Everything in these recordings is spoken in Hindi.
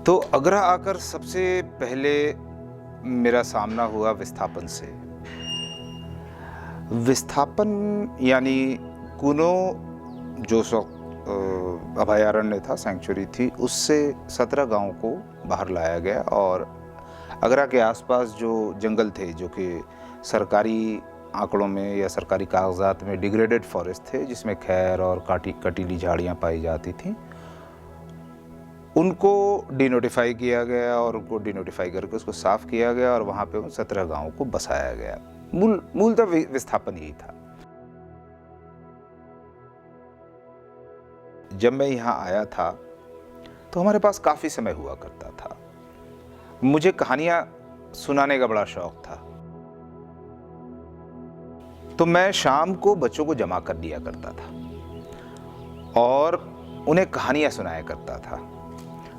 तो आगरा आकर सबसे पहले मेरा सामना हुआ विस्थापन से। विस्थापन यानी कुनो जो अभयारण्य था, सैंक्चुरी थी, उससे 17 गाँव को बाहर लाया गया और आगरा के आसपास जो जंगल थे, जो कि सरकारी आंकड़ों में या सरकारी कागजात में डिग्रेडेड फॉरेस्ट थे, जिसमें खैर और कटीली झाड़ियाँ पाई जाती थीं, उनको डिनोटिफाई किया गया और उनको डिनोटिफाई करके उसको साफ किया गया और वहाँ पे उन 17 गाँवों को बसाया गया। मूलतः विस्थापन यही था। जब मैं यहाँ आया था तो हमारे पास काफ़ी समय हुआ करता था। मुझे कहानियाँ सुनाने का बड़ा शौक था, तो मैं शाम को बच्चों को जमा कर दिया करता था और उन्हें कहानियाँ सुनाया करता था।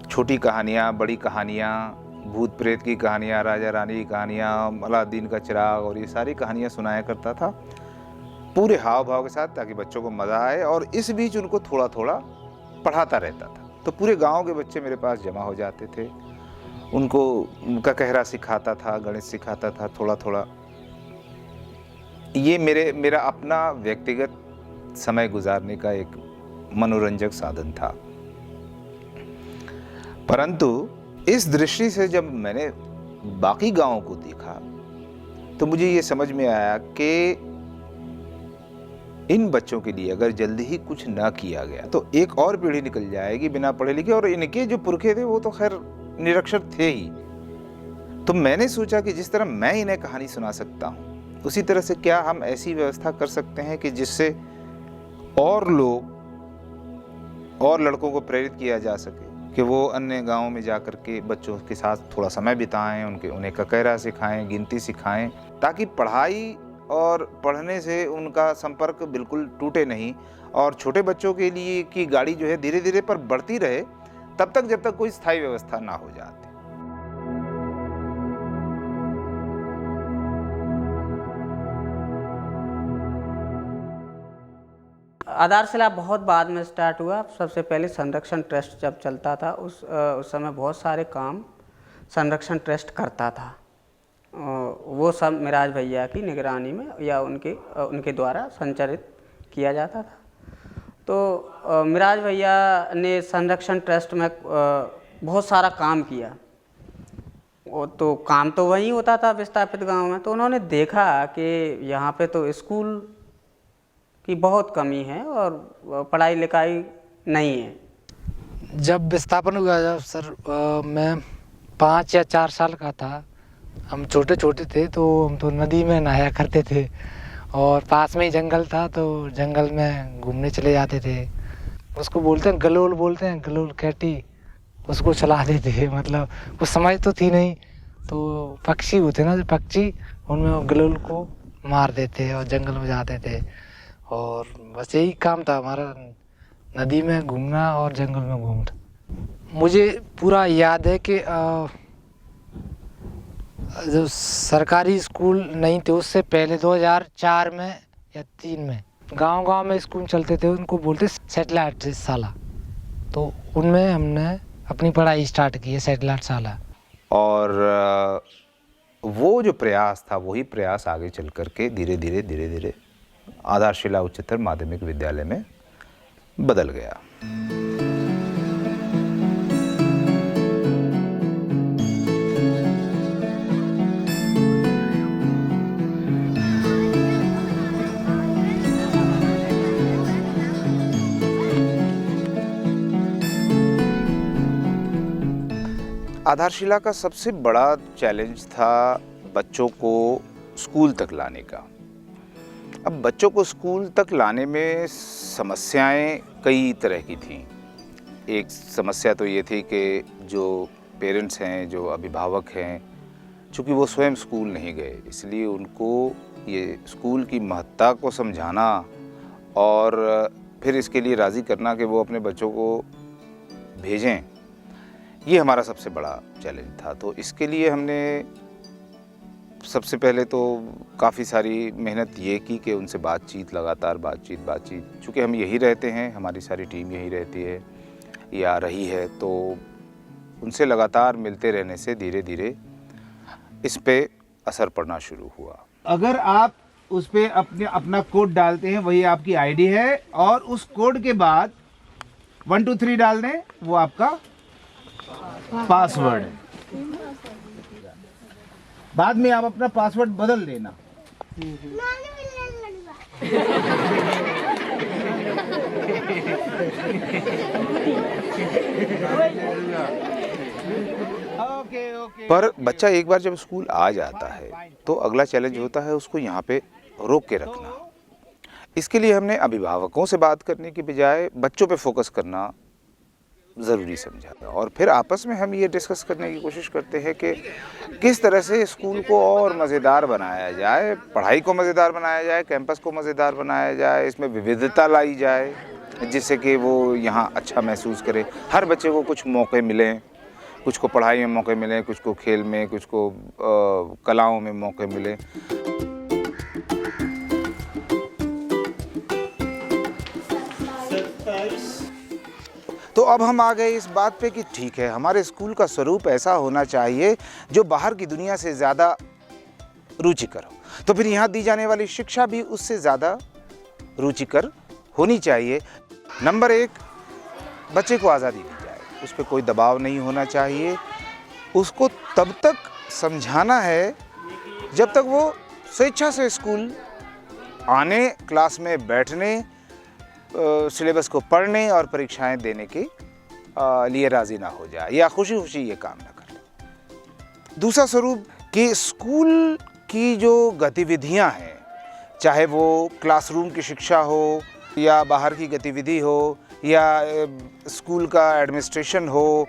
छोटी कहानियाँ, बड़ी कहानियाँ, भूत प्रेत की कहानियाँ, राजा रानी की कहानियाँ, अलादीन का चिराग और ये सारी कहानियाँ सुनाया करता था पूरे हाव भाव के साथ, ताकि बच्चों को मज़ा आए। और इस बीच उनको थोड़ा थोड़ा पढ़ाता रहता था। तो पूरे गांव के बच्चे मेरे पास जमा हो जाते थे। उनको उनका कहरा सिखाता था, गणित सिखाता था थोड़ा थोड़ा। ये मेरा अपना व्यक्तिगत समय गुजारने का एक मनोरंजक साधन था। परंतु इस दृष्टि से जब मैंने बाकी गांवों को देखा तो मुझे ये समझ में आया कि इन बच्चों के लिए अगर जल्दी ही कुछ ना किया गया तो एक और पीढ़ी निकल जाएगी बिना पढ़े लिखे, और इनके जो पुरखे थे वो तो खैर निरक्षर थे ही। तो मैंने सोचा कि जिस तरह मैं इन्हें कहानी सुना सकता हूँ, उसी तरह से क्या हम ऐसी व्यवस्था कर सकते हैं कि जिससे और लोग और लड़कों को प्रेरित किया जा सके कि वो अन्य गाँव में जाकर के बच्चों के साथ थोड़ा समय बिताएं, उन्हें ककैरा सिखाएं, गिनती सिखाएं, ताकि पढ़ाई और पढ़ने से उनका संपर्क बिल्कुल टूटे नहीं, और छोटे बच्चों के लिए की गाड़ी जो है धीरे धीरे पर बढ़ती रहे तब तक जब तक कोई स्थायी व्यवस्था ना हो जाती। आधारशिला बहुत बाद में स्टार्ट हुआ। सबसे पहले संरक्षण ट्रस्ट जब चलता था उस समय बहुत सारे काम संरक्षण ट्रस्ट करता था। वो सब मिराज भैया की निगरानी में या उनके द्वारा संचालित किया जाता था। तो मिराज भैया ने संरक्षण ट्रस्ट में बहुत सारा काम किया। वो तो काम तो वहीं होता था विस्थापित गांव में। तो उन्होंने देखा कि यहाँ पे तो स्कूल की बहुत कमी है और पढ़ाई लिखाई नहीं है। जब विस्थापन हुआ, जब सर मैं 5 या 4 साल का था, हम छोटे छोटे थे, तो हम तो नदी में नहाया करते थे और पास में ही जंगल था, तो जंगल में घूमने चले जाते थे। उसको बोलते हैं गलोल, बोलते हैं गलोल कैटी, उसको चला देते थे। मतलब वो समझ तो थी नहीं, तो पक्षी होते ना जो पक्षी, उनमें वो गलोल को मार देते और जंगल में जाते थे। और बस यही काम था हमारा, नदी में घूमना और जंगल में घूमना। मुझे पूरा याद है कि जो सरकारी स्कूल नहीं थे उससे पहले 2004 में या 3 में गांव-गांव में स्कूल चलते थे, उनको बोलते सैटेलाइट शाला। तो उनमें हमने अपनी पढ़ाई स्टार्ट की है, सैटेलाइट शाला। और वो जो प्रयास था वही प्रयास आगे चल करके धीरे धीरे आधारशिला उच्चतर माध्यमिक विद्यालय में बदल गया। आधारशिला का सबसे बड़ा चैलेंज था बच्चों को स्कूल तक लाने का। अब बच्चों को स्कूल तक लाने में समस्याएं कई तरह की थीं। एक समस्या तो ये थी कि जो पेरेंट्स हैं, जो अभिभावक हैं, चूँकि वो स्वयं स्कूल नहीं गए, इसलिए उनको ये स्कूल की महत्ता को समझाना और फिर इसके लिए राज़ी करना कि वो अपने बच्चों को भेजें, ये हमारा सबसे बड़ा चैलेंज था। तो इसके लिए हमने सबसे पहले तो काफ़ी सारी मेहनत ये की कि उनसे लगातार बातचीत। चूँकि हम यहीं रहते हैं, हमारी सारी टीम यहीं रहती है या रही है, तो उनसे लगातार मिलते रहने से धीरे धीरे इस पे असर पड़ना शुरू हुआ। अगर आप उस पे अपना कोड डालते हैं, वही आपकी आईडी है, और उस कोड के बाद 1 2 3 डाल दें, वो आपका पासवर्ड है। बाद में आप अपना पासवर्ड बदल देना। पर बच्चा एक बार जब स्कूल आ जाता है तो अगला चैलेंज होता है उसको यहाँ पे रोक के रखना। इसके लिए हमने अभिभावकों से बात करने की बजाय बच्चों पे फोकस करना ज़रूरी समझा, और फिर आपस में हम ये डिस्कस करने की कोशिश करते हैं कि किस तरह से स्कूल को और मज़ेदार बनाया जाए, पढ़ाई को मज़ेदार बनाया जाए, कैंपस को मज़ेदार बनाया जाए, इसमें विविधता लाई जाए जिससे कि वो यहाँ अच्छा महसूस करे। हर बच्चे को कुछ मौके मिलें, कुछ को पढ़ाई में मौके मिलें, कुछ को खेल में, कुछ को कलाओं में मौके मिलें। तो अब हम आ गए इस बात पे कि ठीक है, हमारे स्कूल का स्वरूप ऐसा होना चाहिए जो बाहर की दुनिया से ज़्यादा रुचिकर हो, तो फिर यहाँ दी जाने वाली शिक्षा भी उससे ज़्यादा रुचिकर होनी चाहिए। नंबर 1, बच्चे को आज़ादी दी जाए, उस पर कोई दबाव नहीं होना चाहिए। उसको तब तक समझाना है जब तक वो स्वेच्छा से स्कूल आने, क्लास में बैठने, सिलेबस को पढ़ने और परीक्षाएं देने के लिए राज़ी ना हो जाए या खुशी खुशी ये काम ना कर ले। दूसरा स्वरूप कि स्कूल की जो गतिविधियां हैं, चाहे वो क्लासरूम की शिक्षा हो या बाहर की गतिविधि हो या स्कूल का एडमिनिस्ट्रेशन हो,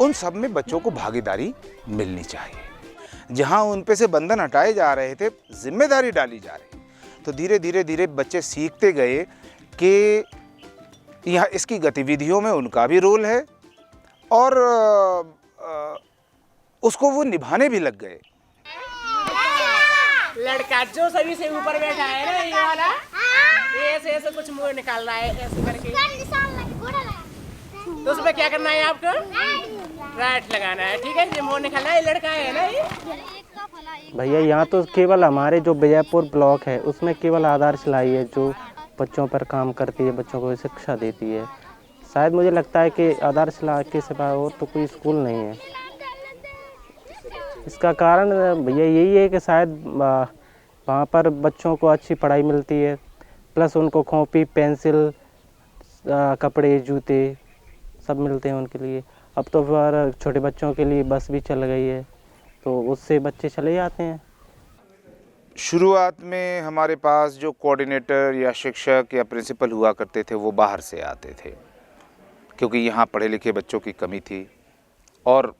उन सब में बच्चों को भागीदारी मिलनी चाहिए। जहां उन पे से बंधन हटाए जा रहे थे, जिम्मेदारी डाली जा रही, तो धीरे धीरे बच्चे सीखते गए कि यहाँ इसकी गतिविधियों में उनका भी रोल है और उसको वो निभाने भी लग गए। लड़का जो सभी से ऊपर बैठा है ना, ये वाला, ये ऐसे कुछ मुंह निकाल रहा है ऐसे करके, तो उसमें क्या करना है आपको? राइट लगाना है, ठीक है। ये मुंह निकालना है, लड़का है ना ये। भैया यहाँ तो केवल हमारे जो विजयपुर ब्लॉक है उसमें केवल आधारशिला ही है जो बच्चों पर काम करती है, बच्चों को शिक्षा देती है। शायद मुझे लगता है कि आधारशिला के सिवा और तो कोई स्कूल नहीं है। इसका कारण भैया यही है कि शायद वहाँ पर बच्चों को अच्छी पढ़ाई मिलती है, प्लस उनको कॉपी, पेंसिल, कपड़े, जूते सब मिलते हैं उनके लिए। अब तो फिर छोटे बच्चों के लिए बस भी चल गई है, तो उससे बच्चे चले जाते हैं। शुरुआत में हमारे पास जो कोऑर्डिनेटर या शिक्षक या प्रिंसिपल हुआ करते थे वो बाहर से आते थे, क्योंकि यहाँ पढ़े लिखे बच्चों की कमी थी और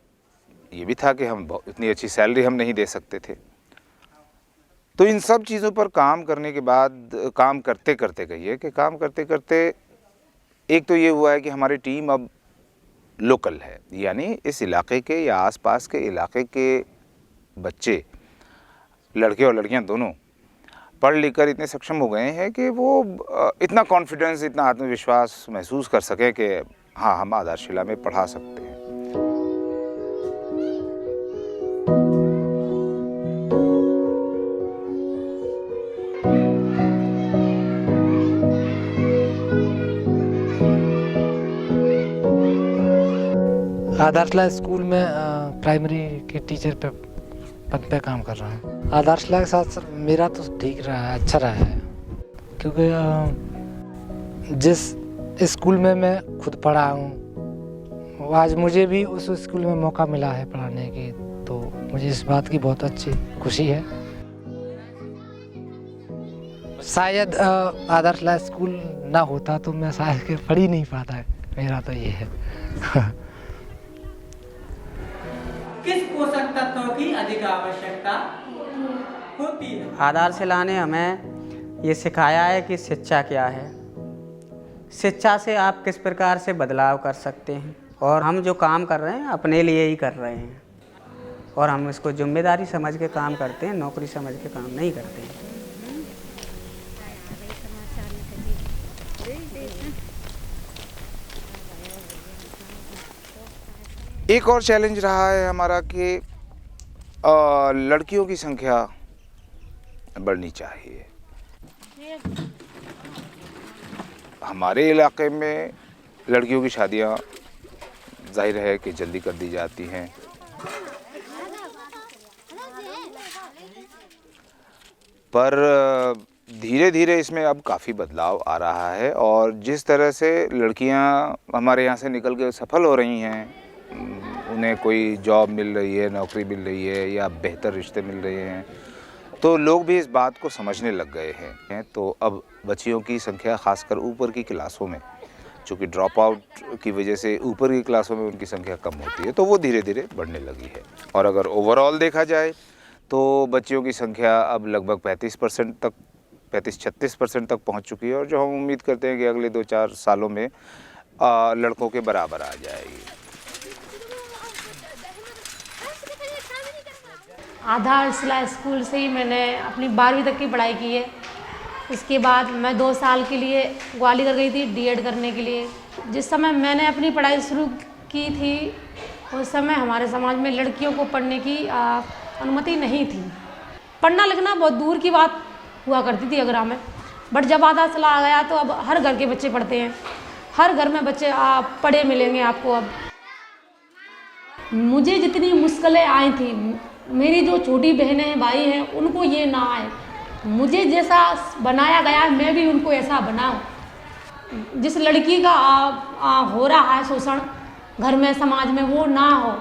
ये भी था कि हम इतनी अच्छी सैलरी हम नहीं दे सकते थे। तो इन सब चीज़ों पर काम करने के बाद, काम करते करते एक तो ये हुआ है कि हमारी टीम अब लोकल है, यानी इस इलाके के या आसपास के इलाके के बच्चे, लड़के और लड़कियां दोनों, पढ़ लिख कर इतने सक्षम हो गए हैं कि वो इतना कॉन्फिडेंस, इतना आत्मविश्वास महसूस कर सके कि हाँ, हम आधारशिला में पढ़ा सकते हैं। आधारशिला स्कूल में प्राइमरी के टीचर पे पद पे काम कर रहा हूँ। आधारशिला के साथ सर मेरा तो ठीक रहा है, अच्छा रहा है, क्योंकि जिस स्कूल में मैं खुद पढ़ा हूँ, आज मुझे भी उस स्कूल में मौका मिला है पढ़ाने की, तो मुझे इस बात की बहुत अच्छी खुशी है। शायद आधारशिला स्कूल ना होता तो मैं शायद पढ़ ही नहीं पाता, मेरा तो ये है। किस पोषक तत्वों की अधिक आवश्यकता होती है? आधारशिला ने हमें ये सिखाया है कि शिक्षा क्या है, शिक्षा से आप किस प्रकार से बदलाव कर सकते हैं, और हम जो काम कर रहे हैं अपने लिए ही कर रहे हैं, और हम इसको जिम्मेदारी समझ के काम करते हैं, नौकरी समझ के काम नहीं करते हैं। एक और चैलेंज रहा है हमारा कि लड़कियों की संख्या बढ़नी चाहिए। हमारे इलाके में लड़कियों की शादियां जाहिर है कि जल्दी कर दी जाती हैं, पर धीरे धीरे इसमें अब काफ़ी बदलाव आ रहा है। और जिस तरह से लड़कियां हमारे यहाँ से निकल के सफल हो रही हैं, उन्हें कोई जॉब मिल रही है, नौकरी मिल रही है या बेहतर रिश्ते मिल रहे हैं, तो लोग भी इस बात को समझने लग गए हैं। तो अब बच्चियों की संख्या ख़ासकर ऊपर की क्लासों में, चूँकि ड्रॉप आउट की वजह से ऊपर की क्लासों में उनकी संख्या कम होती है, तो वो धीरे धीरे बढ़ने लगी है। और अगर ओवरऑल देखा जाए तो बच्चियों की संख्या अब लगभग 35% तक 35-36% तक पहुंच चुकी है, और जो हम उम्मीद करते हैं कि अगले 2-4 सालों में लड़कों के बराबर आ जाएगी। आधारशिला स्कूल से ही मैंने अपनी 12वीं तक की पढ़ाई की है। इसके बाद मैं 2 साल के लिए ग्वालियर गई थी डीएड करने के लिए। जिस समय मैंने अपनी पढ़ाई शुरू की थी उस समय हमारे समाज में लड़कियों को पढ़ने की अनुमति नहीं थी। पढ़ना लिखना बहुत दूर की बात हुआ करती थी आगरा में, बट जब आधारशिला आ गया तो अब हर घर के बच्चे पढ़ते हैं, हर घर में बच्चे पढ़े मिलेंगे आपको। अब मुझे जितनी मुश्किलें आई थी, मेरी जो छोटी बहनें हैं भाई हैं उनको ये ना आए। मुझे जैसा बनाया गया मैं भी उनको ऐसा बनाऊं। जिस लड़की का हो रहा है शोषण घर में समाज में वो ना हो।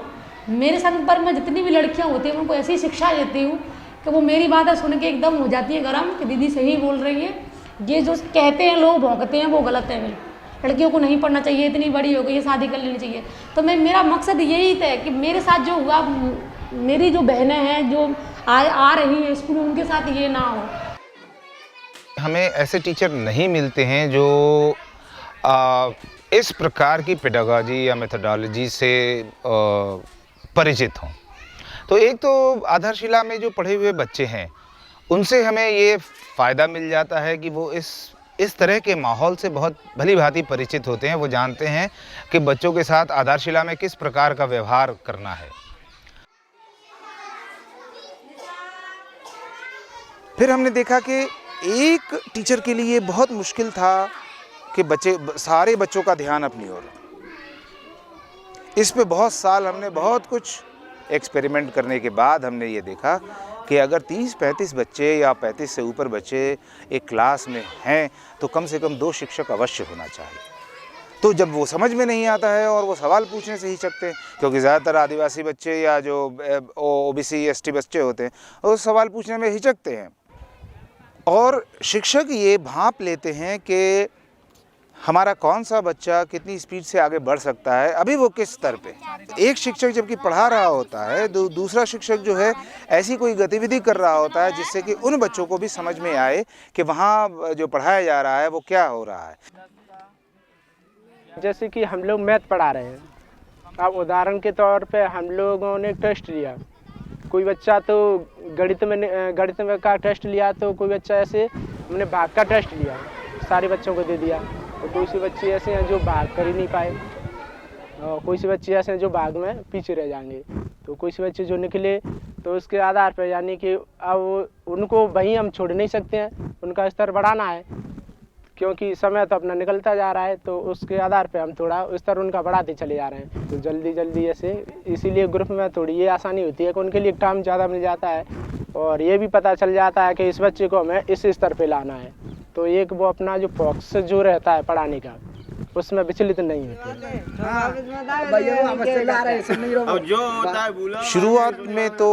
मेरे संग पर में जितनी भी लड़कियां होती हैं उनको ऐसी शिक्षा देती हूँ कि वो मेरी बातें सुन के एकदम हो जाती है गर्म कि दीदी सही बोल रही है। ये जो कहते हैं लोग भौंकते हैं वो गलत है। लड़कियों को नहीं पढ़ना चाहिए, इतनी बड़ी हो गई है, शादी कर लेनी चाहिए। तो मेरा मकसद यही था कि मेरे साथ जो हुआ, मेरी जो बहनें हैं जो आ रही हैं स्कूल, उनके साथ ये ना हो। हमें ऐसे टीचर नहीं मिलते हैं जो इस प्रकार की पेडागॉजी या मेथोडोलॉजी से परिचित हों। तो एक तो आधारशिला में जो पढ़े हुए बच्चे हैं उनसे हमें ये फ़ायदा मिल जाता है कि वो इस तरह के माहौल से बहुत भली भांति परिचित होते हैं। वो जानते हैं कि बच्चों के साथ आधारशिला में किस प्रकार का व्यवहार करना है। फिर हमने देखा कि एक टीचर के लिए बहुत मुश्किल था कि सारे बच्चों का ध्यान अपनी ओर। इस पे बहुत साल हमने बहुत कुछ एक्सपेरिमेंट करने के बाद हमने ये देखा कि अगर 30-35 बच्चे या 35 से ऊपर बच्चे एक क्लास में हैं तो कम से कम 2 शिक्षक अवश्य होना चाहिए। तो जब वो समझ में नहीं आता है और वो सवाल पूछने से हिचकते हैं, क्योंकि ज़्यादातर आदिवासी बच्चे या जो ओबीसी एसटी बच्चे होते हैं वो सवाल पूछने में हिचकते हैं, और शिक्षक ये भांप लेते हैं कि हमारा कौन सा बच्चा कितनी स्पीड से आगे बढ़ सकता है, अभी वो किस स्तर पे। एक शिक्षक जबकि पढ़ा रहा होता है, दूसरा शिक्षक जो है ऐसी कोई गतिविधि कर रहा होता है जिससे कि उन बच्चों को भी समझ में आए कि वहाँ जो पढ़ाया जा रहा है वो क्या हो रहा है। जैसे कि हम लोग मैथ पढ़ा रहे हैं, अब उदाहरण के तौर पे हम लोगों ने टेस्ट लिया, कोई बच्चा तो गणित में का टेस्ट लिया, तो कोई बच्चा ऐसे हमने भाग का टेस्ट लिया, सारे बच्चों को दे दिया। तो कोई से बच्चे ऐसे हैं जो भाग कर ही नहीं पाए, और कोई से बच्चे ऐसे हैं जो भाग में पीछे रह जाएंगे। तो कोई से बच्चे जो निकले तो उसके आधार पर, यानी कि अब उनको वहीं हम छोड़ नहीं सकते हैं, उनका स्तर बढ़ाना है, क्योंकि समय तो अपना निकलता जा रहा है। तो उसके आधार पे हम थोड़ा स्तर उनका बढ़ाते चले जा रहे हैं। तो जल्दी ऐसे, इसीलिए ग्रुप में थोड़ी ये आसानी होती है कि उनके लिए टाइम ज़्यादा मिल जाता है, और ये भी पता चल जाता है कि इस बच्चे को हमें इस स्तर पे लाना है। तो एक वो अपना जो फोकस जो रहता है पढ़ाने का, उसमें विचलित नहीं होते। शुरुआत में तो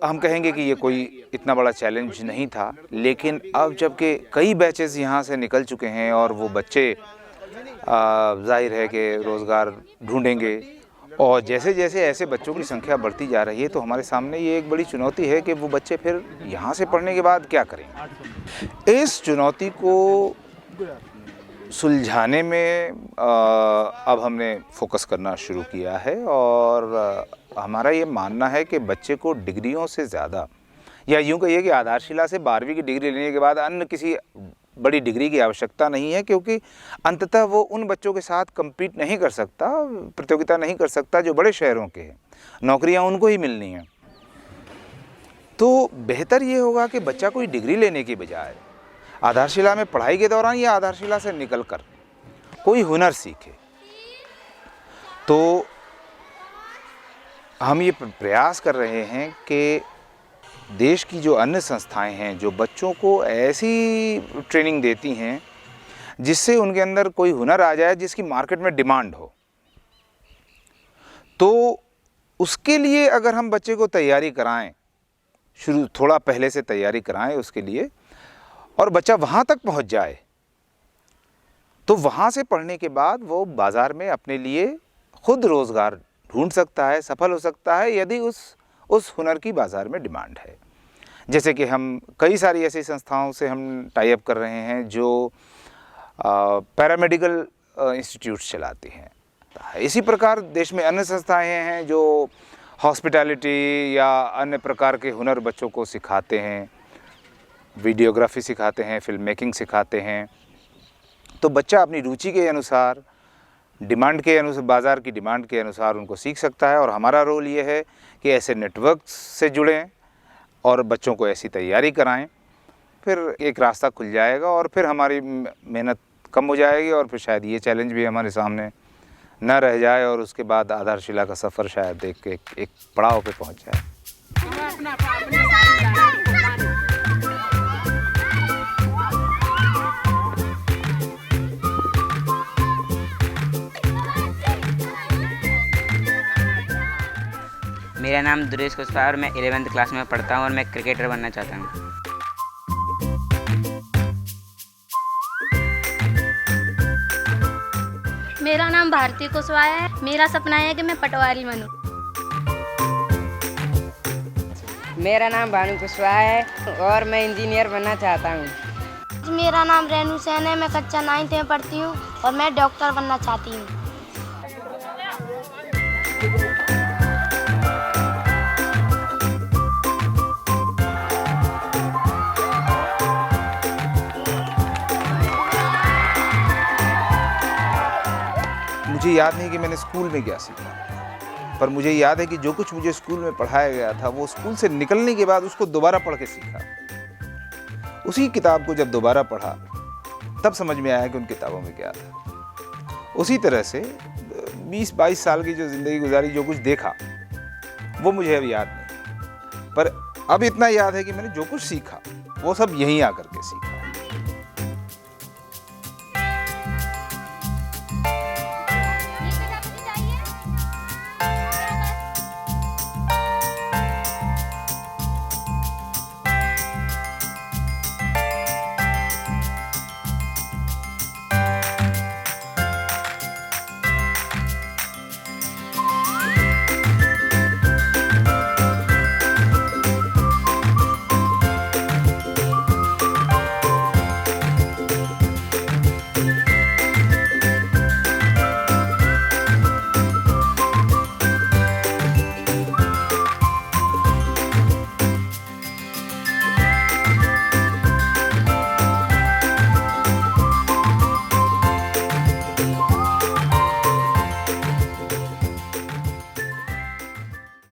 हम कहेंगे कि ये कोई इतना बड़ा चैलेंज नहीं था, लेकिन अब जबकि कई बैचेस यहाँ से निकल चुके हैं और वो बच्चे जाहिर है कि रोज़गार ढूंढेंगे, और जैसे जैसे ऐसे बच्चों की संख्या बढ़ती जा रही है तो हमारे सामने ये एक बड़ी चुनौती है कि वो बच्चे फिर यहाँ से पढ़ने के बाद क्या करेंगे। इस चुनौती को सुलझाने में अब हमने फोकस करना शुरू किया है, और हमारा ये मानना है कि बच्चे को डिग्रियों से ज़्यादा, या यूँ कहिए कि आधारशिला से 12वीं की डिग्री लेने के बाद अन्य किसी बड़ी डिग्री की आवश्यकता नहीं है, क्योंकि अंततः वो उन बच्चों के साथ compete नहीं कर सकता, प्रतियोगिता नहीं कर सकता जो बड़े शहरों के हैं। नौकरियां उनको ही मिलनी हैं। तो बेहतर ये होगा कि बच्चा कोई डिग्री लेने की बजाय आधारशिला में पढ़ाई के दौरान या आधारशिला से निकलकर कोई हुनर सीखे। तो हम ये प्रयास कर रहे हैं कि देश की जो अन्य संस्थाएं हैं जो बच्चों को ऐसी ट्रेनिंग देती हैं जिससे उनके अंदर कोई हुनर आ जाए जिसकी मार्केट में डिमांड हो, तो उसके लिए अगर हम बच्चे को तैयारी कराएं, शुरू थोड़ा पहले से तैयारी कराएं उसके लिए, और बच्चा वहाँ तक पहुँच जाए, तो वहाँ से पढ़ने के बाद वो बाज़ार में अपने लिए खुद रोज़गार ढूंढ सकता है, सफल हो सकता है, यदि उस हुनर की बाज़ार में डिमांड है। जैसे कि हम कई सारी ऐसी संस्थाओं से हम टाई अप कर रहे हैं जो पैरामेडिकल इंस्टीट्यूट्स चलाती हैं। इसी प्रकार देश में अन्य संस्थाएं हैं जो हॉस्पिटैलिटी या अन्य प्रकार के हुनर बच्चों को सिखाते हैं, वीडियोग्राफी सिखाते हैं, फिल्म मेकिंग सिखाते हैं। तो बच्चा अपनी रुचि के अनुसार, डिमांड के अनुसार, बाज़ार की डिमांड के अनुसार उनको सीख सकता है। और हमारा रोल ये है कि ऐसे नेटवर्क से जुड़ें और बच्चों को ऐसी तैयारी कराएं, फिर एक रास्ता खुल जाएगा और फिर हमारी मेहनत कम हो जाएगी और फिर शायद ये चैलेंज भी हमारे सामने न रह जाए और उसके बाद आधारशिला का सफ़र शायद एक पड़ाव पे पहुंच जाए। मेरा नाम दुरेश कुशवाहा और मैं 11वीं क्लास में पढ़ता हूँ और मैं क्रिकेटर बनना चाहता हूँ। मेरा नाम भारती कुशवाहा है। मेरा सपना है कि मैं पटवारी बनूं। मेरा नाम भानु कुशवाहा है और मैं इंजीनियर बनना चाहता हूँ। मेरा नाम रेनू सेन है। मैं कक्षा 9th में पढ़ती हूँ और मैं डॉक्टर बनना चाहती हूँ। मुझे याद नहीं कि मैंने स्कूल में क्या सीखा, पर मुझे याद है कि जो कुछ मुझे स्कूल में पढ़ाया गया था वो स्कूल से निकलने के बाद उसको दोबारा पढ़ के सीखा। उसी किताब को जब दोबारा पढ़ा तब समझ में आया कि उन किताबों में क्या था। उसी तरह से 20-22 साल की जो ज़िंदगी गुजारी, जो कुछ देखा वो मुझे अब याद नहीं, पर अब इतना याद है कि मैंने जो कुछ सीखा वो सब यहीं आकर के सीखा।